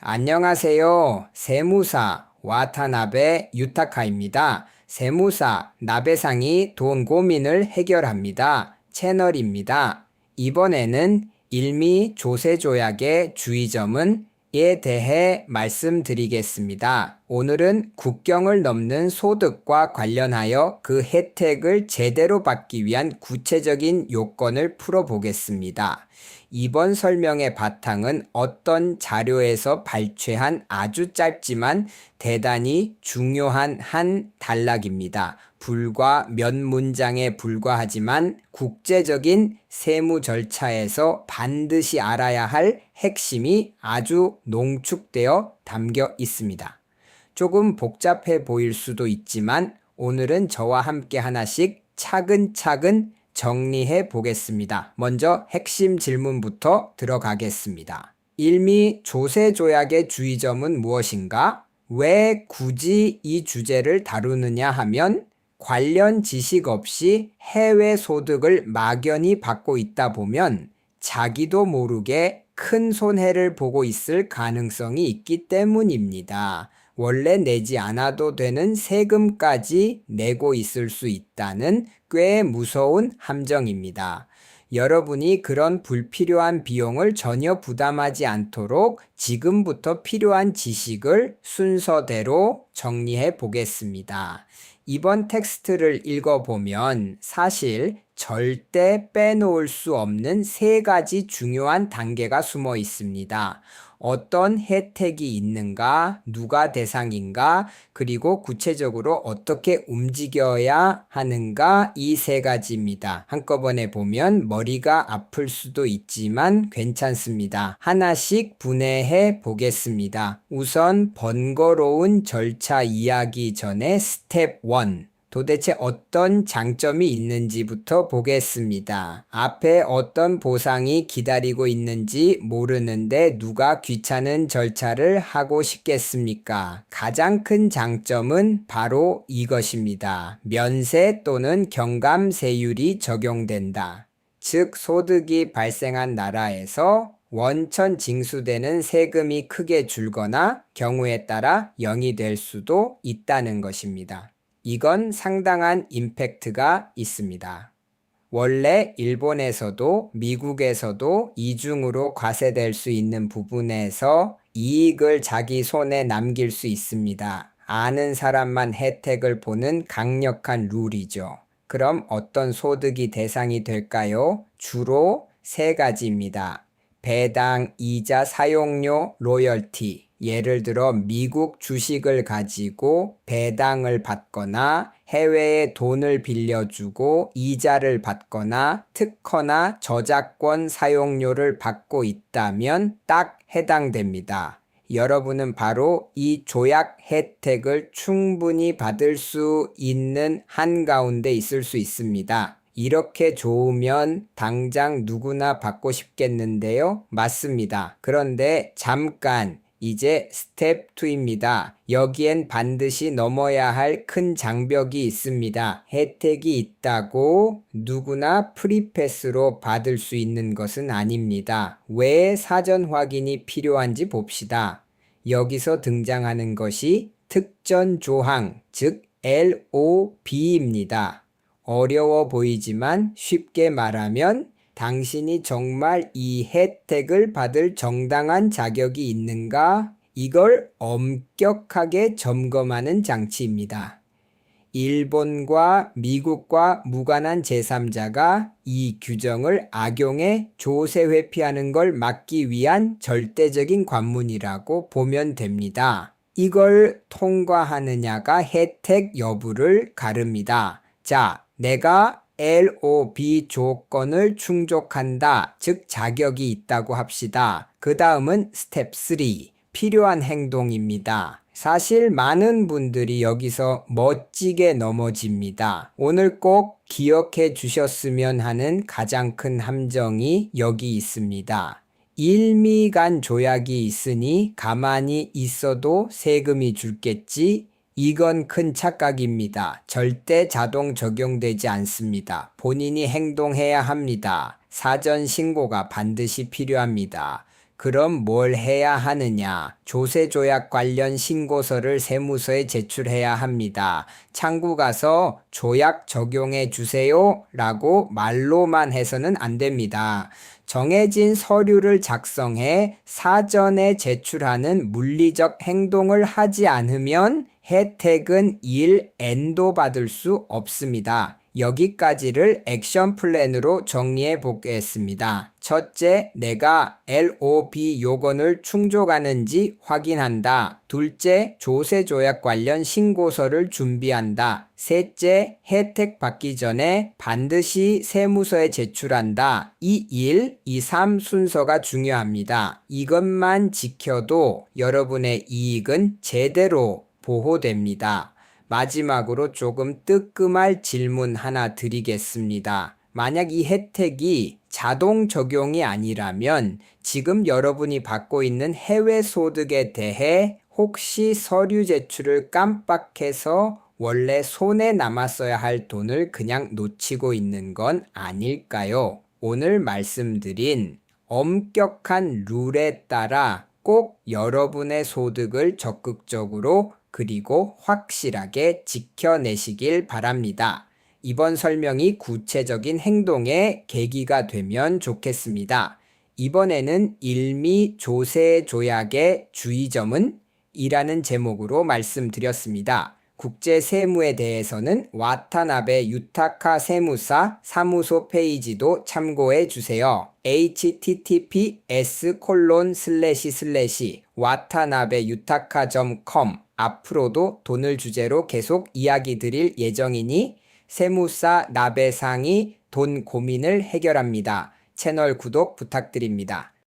안녕하세요. 세무사 와타나베 유타카입니다. 세무사 나베상이 돈 고민을 해결합니다. 채널입니다. 이번에는 일미 조세조약의 주의점은 에 대해 말씀드리겠습니다. 오늘은 국경을 넘는 소득과 관련하여 그 혜택을 제대로 받기 위한 구체적인 요건을 풀어보겠습니다. 이번 설명의 바탕은 어떤 자료에서 발췌한 아주 짧지만 대단히 중요한 한 단락입니다. 불과 몇 문장에 불과하지만 국제적인 세무 절차에서 반드시 알아야 할 핵심이 아주 농축되어 담겨 있습니다. 조금 복잡해 보일 수도 있지만 오늘은 저와 함께 하나씩 차근차근 정리해 보겠습니다. 먼저 핵심 질문부터 들어가겠습니다. 일미 조세조약의 주의점은 무엇인가? 왜 굳이 이 주제를 다루느냐 하면 관련 지식 없이 해외 소득을 막연히 받고 있다 보면 자기도 모르게 큰 손해를 보고 있을 가능성이 있기 때문입니다. 원래 내지 않아도 되는 세금까지 내고 있을 수 있다는 꽤 무서운 함정입니다. 여러분이 그런 불필요한 비용을 전혀 부담하지 않도록 지금부터 필요한 지식을 순서대로 정리해 보겠습니다. 이번 텍스트를 읽어보면 사실 절대 빼놓을 수 없는 세 가지 중요한 단계가 숨어 있습니다. 어떤 혜택이 있는가, 누가 대상인가, 그리고 구체적으로 어떻게 움직여야 하는가 이 세 가지입니다. 한꺼번에 보면 머리가 아플 수도 있지만 괜찮습니다. 하나씩 분해해 보겠습니다. 우선 번거로운 절차 이야기 전에 스텝 1. 도대체 어떤 장점이 있는지부터 보겠습니다. 앞에 어떤 보상이 기다리고 있는지 모르는데 누가 귀찮은 절차를 하고 싶겠습니까? 가장 큰 장점은 바로 이것입니다. 면세 또는 경감세율이 적용된다. 즉, 소득이 발생한 나라에서 원천 징수되는 세금이 크게 줄거나 경우에 따라 0이 될 수도 있다는 것입니다. 이건 상당한 임팩트가 있습니다. 원래 일본에서도 미국에서도 이중으로 과세될 수 있는 부분에서 이익을 자기 손에 남길 수 있습니다. 아는 사람만 혜택을 보는 강력한 룰이죠. 그럼 어떤 소득이 대상이 될까요? 주로 세 가지입니다. 배당, 이자, 사용료, 로열티. 예를 들어 미국 주식을 가지고 배당을 받거나 해외에 돈을 빌려주고 이자를 받거나 특허나 저작권 사용료를 받고 있다면 딱 해당됩니다. 여러분은 바로 이 조약 혜택을 충분히 받을 수 있는 한가운데 있을 수 있습니다. 이렇게 좋으면 당장 누구나 받고 싶겠는데요? 맞습니다. 그런데 잠깐 이제 스텝 2입니다. 여기엔 반드시 넘어야 할 큰 장벽이 있습니다. 혜택이 있다고 누구나 프리패스로 받을 수 있는 것은 아닙니다. 왜 사전 확인이 필요한지 봅시다. 여기서 등장하는 것이 특전 조항, 즉 LOB입니다. 어려워 보이지만 쉽게 말하면 당신이 정말 이 혜택을 받을 정당한 자격이 있는가? 이걸 엄격하게 점검하는 장치입니다. 일본과 미국과 무관한 제3자가 이 규정을 악용해 조세 회피하는 걸 막기 위한 절대적인 관문이라고 보면 됩니다. 이걸 통과하느냐가 혜택 여부를 가릅니다. 자, 내가 LOB 조건을 충족한다, 즉 자격이 있다고 합시다. 그 다음은 스텝 3, 필요한 행동입니다. 사실 많은 분들이 여기서 멋지게 넘어집니다. 오늘 꼭 기억해 주셨으면 하는 가장 큰 함정이 여기 있습니다. 일미 간 조약이 있으니 가만히 있어도 세금이 줄겠지? 이건 큰 착각입니다. 절대 자동 적용되지 않습니다. 본인이 행동해야 합니다. 사전 신고가 반드시 필요합니다. 그럼 뭘 해야 하느냐? 조세조약 관련 신고서를 세무서에 제출해야 합니다. 창구 가서 조약 적용해 주세요 라고 말로만 해서는 안 됩니다. 정해진 서류를 작성해 사전에 제출하는 물리적 행동을 하지 않으면 혜택은 1엔도 받을 수 없습니다. 여기까지를 액션 플랜으로 정리해 보겠습니다. 첫째, 내가 LOB 요건을 충족하는지 확인한다. 둘째, 조세조약 관련 신고서를 준비한다. 셋째, 혜택 받기 전에 반드시 세무서에 제출한다. 이 1, 2, 3 순서가 중요합니다. 이것만 지켜도 여러분의 이익은 제대로 보호됩니다. 마지막으로 조금 뜨끔할 질문 하나 드리겠습니다. 만약 이 혜택이 자동 적용이 아니라면 지금 여러분이 받고 있는 해외 소득에 대해 혹시 서류 제출을 깜빡해서 원래 손에 남았어야 할 돈을 그냥 놓치고 있는 건 아닐까요? 오늘 말씀드린 엄격한 룰에 따라 꼭 여러분의 소득을 적극적으로 그리고 확실하게 지켜내시길 바랍니다. 이번 설명이 구체적인 행동의 계기가 되면 좋겠습니다. 이번에는 일미 조세조약의 주의점은? 이라는 제목으로 말씀드렸습니다. 국제세무에 대해서는 와타나베 유타카 세무사 사무소 페이지도 참고해 주세요. https://watanabeYutaka.com 앞으로도 돈을 주제로 계속 이야기 드릴 예정이니 세무사 나베상이 돈 고민을 해결합니다. 채널 구독 부탁드립니다.